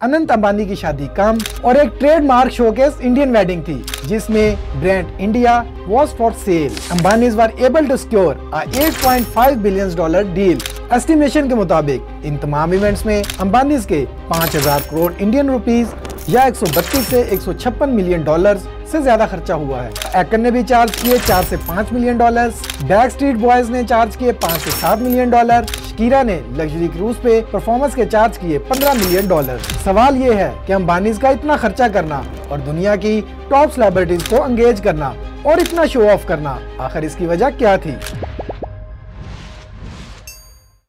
अनंत अंबानी की शादी कम और एक ट्रेडमार्क शोकेस इंडियन वेडिंग थी जिसमें brand India was for sale. Ambanis were able to secure a $8.5 billion deal. Estimation के मुताबिक इन तमाम इवेंट्स में अंबानीज के 5,000 करोड़ इंडियन रुपीस या 132 से 156 मिलियन डॉलर्स से ज्यादा खर्चा हुआ है। एक्टर ने भी चार्ज किए 4 से 5 million dollars, back street boys ने चार्ज किए 5 से 7 मिलियन डॉलर, शकीरा ने लग्जरी क्रूज पे परफॉर्मेंस के चार्ज किए 15 मिलियन डॉलर। सवाल ये है कि अंबानीज का इतना खर्चा करना और दुनिया की टॉप सेलिब्रिटीज को एंगेज करना और इतना शो ऑफ करना, आखिर इसकी वजह क्या थी?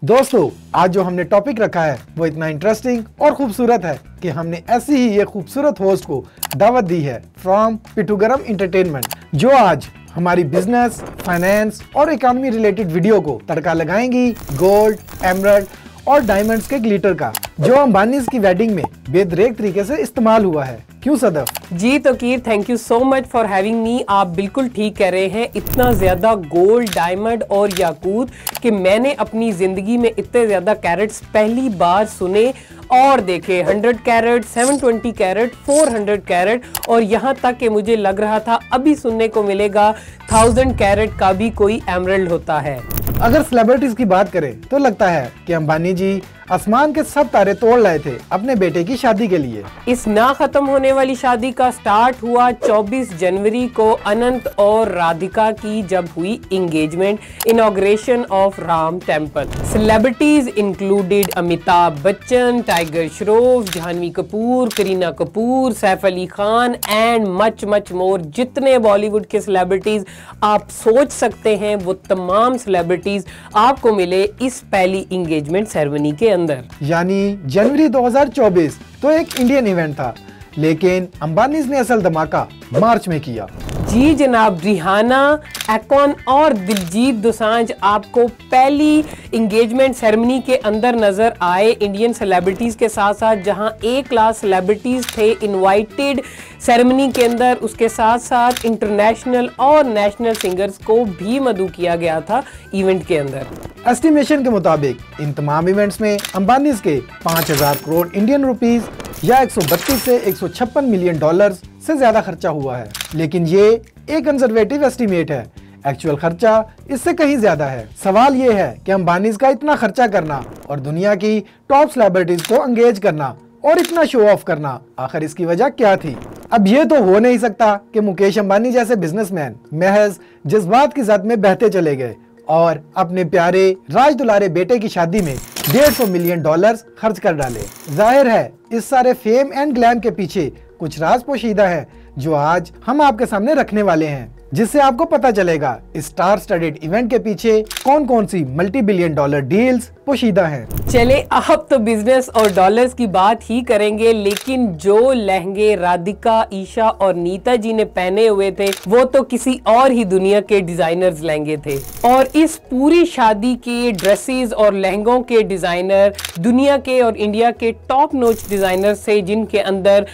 दोस्तों, आज जो हमने टॉपिक रखा है वो इतना इंटरेस्टिंग और खूबसूरत है कि हमने ऐसी ही ये खूबसूरत होस्ट को दावत दी है फ्रॉम पिटूगरम एंटरटेनमेंट, जो आज हमारी बिजनेस, फाइनेंस और इकोनॉमी रिलेटेड वीडियो को तड़का लगाएंगी गोल्ड, एमरल्ड और डायमंड्स के ग्लिटर का, जो अंबानीज की वेडिंग में बेदरेक तरीके से इस्तेमाल हुआ है। क्यों सदफ? जी Tauqeer, thank you so much for having me. आप बिल्कुल ठीक कह रहे हैं, इतना ज्यादा गोल्ड, डायमंड और याकूत कि मैंने अपनी जिंदगी में इतने ज्यादा कैरेट्स पहली बार सुने और देखे। 100 कैरेट, 720 कैरेट, 400 कैरेट और यहाँ तक कि मुझे लग रहा था अभी सुनने को मिलेगा 1000 कैरेट का भी कोई एमरल्ड होता है। अगर सेलिब्रिटीज की बात करें तो लगता है कि अंबानी जी आसमान के सब तारे तोड़ लाए थे अपने बेटे की शादी के लिए। इस ना खत्म होने वाली शादी का स्टार्ट हुआ 24 जनवरी को अनंत और राधिका की जब हुई engagement, inauguration of Ram temple. Celebrities included Amitabh Bachchan, Tiger Shroff, Janhvi Kapoor, Kareena Kapoor, Saif Ali Khan and much much more. जितने बॉलीवुड के सेलिब्रिटीज आप सोच सकते हैं वो तमाम सेलिब्रिटीज आपको मिले इस पहली एंगेजमेंट सेरेमनी के अंदर। यानी जनवरी 2024 तो एक इंडियन इवेंट था, लेकिन अंबानीज ने असल धमाका मार्च में किया। जी जनाब, रिहाना, एकॉन और दिलजीत दोसांझ आपको पहली एंगेजमेंट सेरेमनी के अंदर नजर आए इंडियन सेलिब्रिटीज के साथ साथ, जहां एक क्लास सेलिब्रिटीज थे इनवाइटेड सेरेमनी के अंदर। उसके साथ साथ इंटरनेशनल और नेशनल सिंगर्स को भी मदऊ किया गया था इवेंट के अंदर। एस्टिमेशन के मुताबिक इन तमाम इवेंट्स में अंबानीज के 5,000 करोड़ इंडियन रुपीस या 132 से 156 मिलियन डॉलर्स से ज्यादा खर्चा हुआ है, लेकिन ये एक कंजर्वेटिव एस्टीमेट है। एक्चुअल खर्चा इससे कहीं ज्यादा है। सवाल ये है कि अंबानीज का इतना खर्चा करना और दुनिया की टॉप सेलिब्रिटीज को एंगेज करना और इतना शो ऑफ करना, आखिर इसकी वजह क्या थी? अब ये तो हो नहीं सकता कि मुकेश अंबानी जैसे बिजनेसमैन महज जज्बात की ज़द में बहते चले गए और अपने प्यारे राज दुलारे बेटे की शादी में 150 मिलियन डॉलर्स खर्च कर डाले। जाहिर है इस सारे फेम एंड ग्लैम के पीछे कुछ राज पोशीदा है जो आज हम आपके सामने रखने वाले हैं, जिससे आपको पता चलेगा इस स्टार स्टडेड इवेंट के पीछे कौन कौन सी मल्टी बिलियन डॉलर डील्स पोशीदा हैं। चले अब तो बिजनेस और डॉलर्स की बात ही करेंगे, लेकिन जो लहंगे राधिका, ईशा और नीता जी ने पहने हुए थे वो तो किसी और ही दुनिया के डिजाइनर्स लहंगे थे। और इस पूरी शादी के ड्रेसेस और लहंगों के डिजाइनर दुनिया के और इंडिया के टॉप नोच डिजाइनर्स थे, जिनके अंदर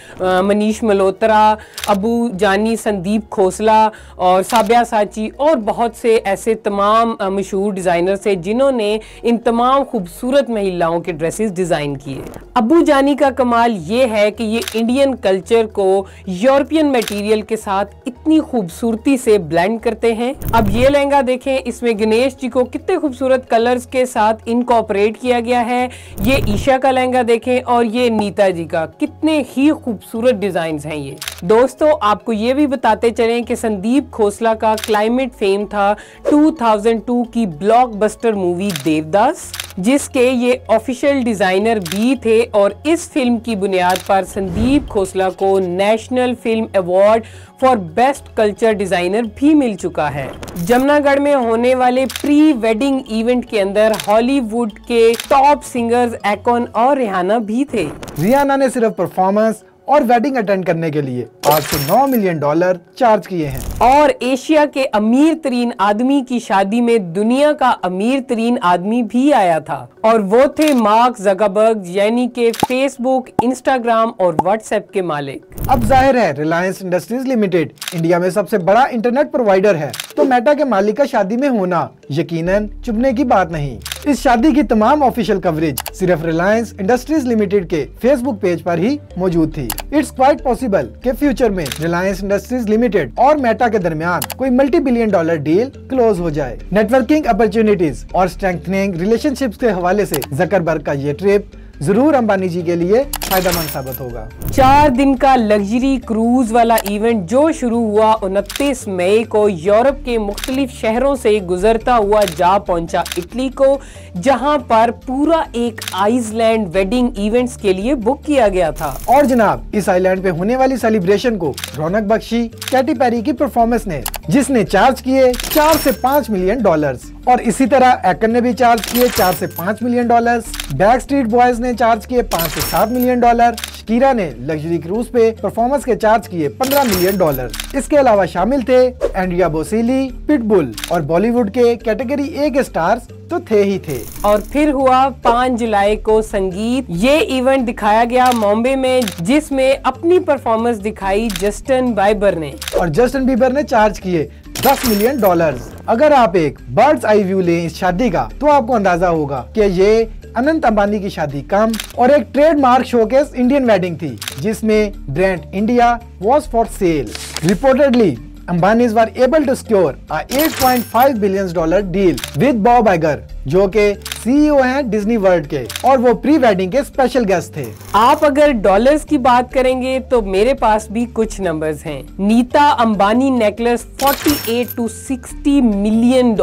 मनीष मल्होत्रा, अबू जानी, संदीप खोसला और साबिया साची और बहुत से ऐसे तमाम मशहूर डिजाइनर्स थे जिन्होंने इन तमाम खूबसूरत महिलाओं के ड्रेसेस डिजाइन किए। अबू जानी का कमाल ये है कि ये इंडियन कल्चर को यूरोपियन मटेरियल के साथ इतनी खूबसूरती से ब्लेंड करते हैं। अब ये लहंगा देखें, इसमें गणेश जी को कितने खूबसूरत कलर्स के साथ इनकॉर्पोरेट किया गया है। ये ईशा का लहंगा देखें और ये नीता जी का, कितने ही खूबसूरत डिजाइन हैं ये। दोस्तों, आपको ये भी बताते चलें कि संदीप खोसला का क्लाइमेट फेम था 2002 की ब्लॉकबस्टर मूवी देवदास, जिसके ये ऑफिशियल डिजाइनर भी थे और इस फिल्म की बुनियाद पर संदीप खोसला को national film award for best culture designer भी मिल चुका है। जमनागढ़ में होने वाले प्री वेडिंग इवेंट के अंदर हॉलीवुड के टॉप सिंगर्स एकॉन और रिहाना भी थे। रिहाना ने सिर्फ परफॉर्मेंस और वेडिंग अटेंड करने के लिए 8 से 9 मिलियन डॉलर चार्ज किए हैं। और एशिया के अमीर तरीन आदमी की शादी में दुनिया का अमीर तरीन आदमी भी आया था और वो थे मार्क ज़करबर्ग, यानी के फेसबुक, इंस्टाग्राम और व्हाट्सएप के मालिक। अब जाहिर है रिलायंस इंडस्ट्रीज लिमिटेड इंडिया में सबसे बड़ा इंटरनेट प्रोवाइडर है, तो मेटा के मालिक का शादी में होना यकीनन चुभने की बात नहीं। इस शादी की तमाम ऑफिशियल कवरेज सिर्फ रिलायंस इंडस्ट्रीज लिमिटेड के फेसबुक पेज पर ही मौजूद थी। इट्स क्वाइट पॉसिबल कि फ्यूचर में रिलायंस इंडस्ट्रीज लिमिटेड और मेटा के दरमियान कोई $multi-billion डील क्लोज हो जाए। नेटवर्किंग अपॉर्चुनिटीज और स्ट्रेंथनिंग रिलेशनशिप्स के हवाले से जकरबर्ग का ये ट्रिप जरूर अंबानी जी के लिए फायदेमंद साबित होगा। 4 दिन का लग्जरी क्रूज वाला इवेंट जो शुरू हुआ 29 मई को यूरोप के मुख्तलिफ शहरों से गुजरता हुआ जा पहुंचा इटली को, जहां पर पूरा एक आइसलैंड वेडिंग इवेंट्स के लिए बुक किया गया था। और जनाब, इस आइलैंड पे होने वाली सेलिब्रेशन को रौनक बख्शी कैटी पेरी की परफॉर्मेंस ने, जिसने चार्ज किए $4 से $5 मिलियन। और इसी तरह एकन ने भी चार्ज किए $4 से $5 मिलियन। बैक स्ट्रीट बॉयज ने चार्ज किए $5 से $7 मिलियन। शकीरा ने लग्जरी क्रूज पे परफॉर्मेंस के चार्ज किए $15 मिलियन। इसके अलावा शामिल थे एंड्रिया बोसेली, पिटबुल और बॉलीवुड के कैटेगरी ए के स्टार्स तो थे ही थे। और फिर हुआ 5 जुलाई को संगीत। ये इवेंट दिखाया गया मुंबई में, जिसमें अपनी परफॉर्मेंस दिखाई जस्टिन बाइबर ने। और जस्टिन बीबर ने चार्ज किए $10 मिलियन। अगर आप एक बर्ड्स आई व्यू लें इस शादी का, तो आपको अंदाजा होगा कि ये अनंत अंबानी की शादी कम और एक ट्रेडमार्क शोकेस इंडियन वेडिंग थी, जिसमें brand India was for sale. Reportedly Ambanis were able to secure a $8.5 billion deal with Bob Iger, जो के CEO हैं डिज्नी वर्ल्ड के, और वो प्री वेडिंग के स्पेशल गेस्ट थे। आप अगर डॉलर्स की बात करेंगे तो मेरे पास भी कुछ नंबर्स हैं। Nita Ambani necklace $48 to $60 million.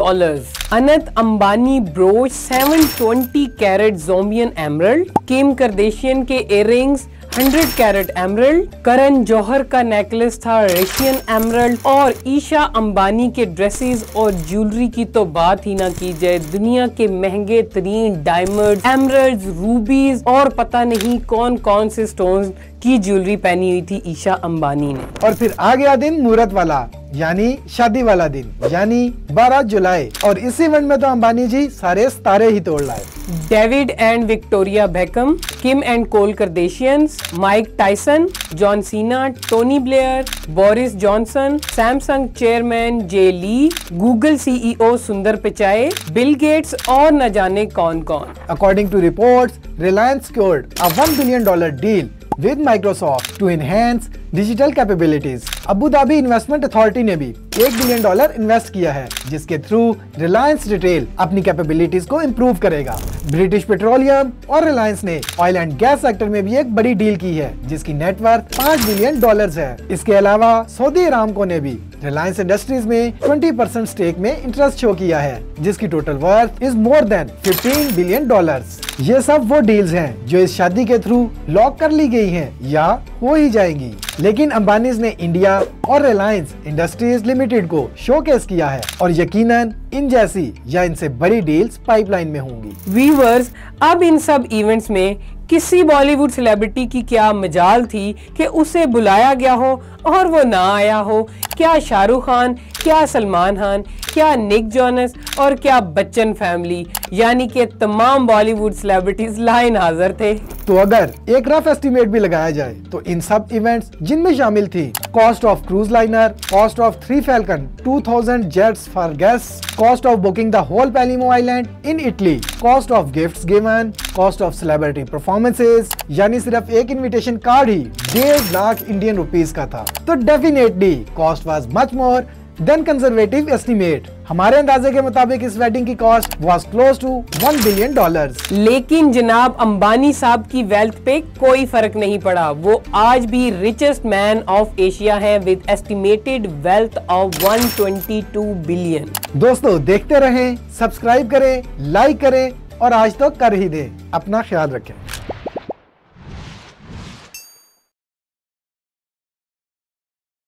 Anant Ambani brooch 720 carat Zambian emerald. Kim Kardashian के earrings 100 carat emerald. Karan Johar का नेकलेस था रशियन एमरल्ड। और ईशा अंबानी के ड्रेसेस और ज्वेलरी की तो बात ही ना की जाए। दुनिया के महंगे तरीन डायमंड, एमरल्ड्स, रूबीज और पता नहीं कौन कौन से स्टोन्स की ज्वेलरी पहनी हुई थी ईशा अंबानी ने। और फिर आ गया दिन मुहूर्त वाला, यानी शादी वाला दिन, यानी 12 जुलाई। और इस इवेंट में तो अंबानी जी सारे सितारे ही तोड़ लाए। David and Victoria Beckham, Kim and Khloe Kardashians, Mike Tyson, John Cena, Tony Blair, Boris Johnson, Samsung chairman Jay Lee, Google CEO Sundar Pichai, Bill Gates और न जाने कौन कौन। According to reports, Reliance secured a $1 billion deal with Microsoft to enhance digital capabilities. Abu Dhabi investment authority ने भी $1 billion invest किया है, जिसके थ्रू रिलायंस रिटेल अपनी कैपेबिलिटीज को इम्प्रूव करेगा। ब्रिटिश पेट्रोलियम और रिलायंस ने ऑयल एंड गैस सेक्टर में भी एक बड़ी डील की है, जिसकी नेटवर्थ $5 बिलियन है। इसके अलावा सऊदी अरामको ने भी रिलायंस इंडस्ट्रीज में 20% स्टेक में इंटरेस्ट शो किया है, जिसकी total worth is more than $15 billion. ये सब वो डील्स हैं जो इस शादी के थ्रू लॉक कर ली गई हैं या हो ही जाएंगी। लेकिन अंबानीज ने इंडिया और रिलायंस इंडस्ट्रीज लिमिटेड को शोकेस किया है, और यकीनन इन जैसी या इनसे बड़ी डील्स पाइपलाइन में होंगी। व्यूअर्स, अब इन सब इवेंट्स में किसी बॉलीवुड सेलिब्रिटी की क्या मजाल थी कि उसे बुलाया गया हो और वो ना आया हो। क्या शाहरुख खान, क्या सलमान खान, क्या निक जोनस और क्या बच्चन फैमिली, यानी कि तमाम बॉलीवुड सेलिब्रिटीज लाइन हाजिर थे। तो अगर एक रफ एस्टिमेट भी लगाया जाए तो इन सब इवेंट्स जिनमें शामिल थी cost of cruise liner, cost of 3 Falcon 2000 jets for guests, cost of booking the whole Palermo island in Italy, cost of gifts given, cost of celebrity performances, यानी सिर्फ एक इनविटेशन कार्ड ही $1.5 लाख इंडियन रुपीस का था। तो definitely cost was much more than conservative estimate. हमारे अंदाजे के मुताबिक इस वेडिंग की cost was close to $1 billion. लेकिन जनाब अंबानी साहब की वेल्थ पे कोई फर्क नहीं पड़ा। वो आज भी रिचेस्ट मैन ऑफ एशिया है with estimated wealth of 122 billion. दोस्तों, देखते रहें, सब्सक्राइब करें, लाइक करें और आज तो कर ही दें। अपना ख्याल रखें।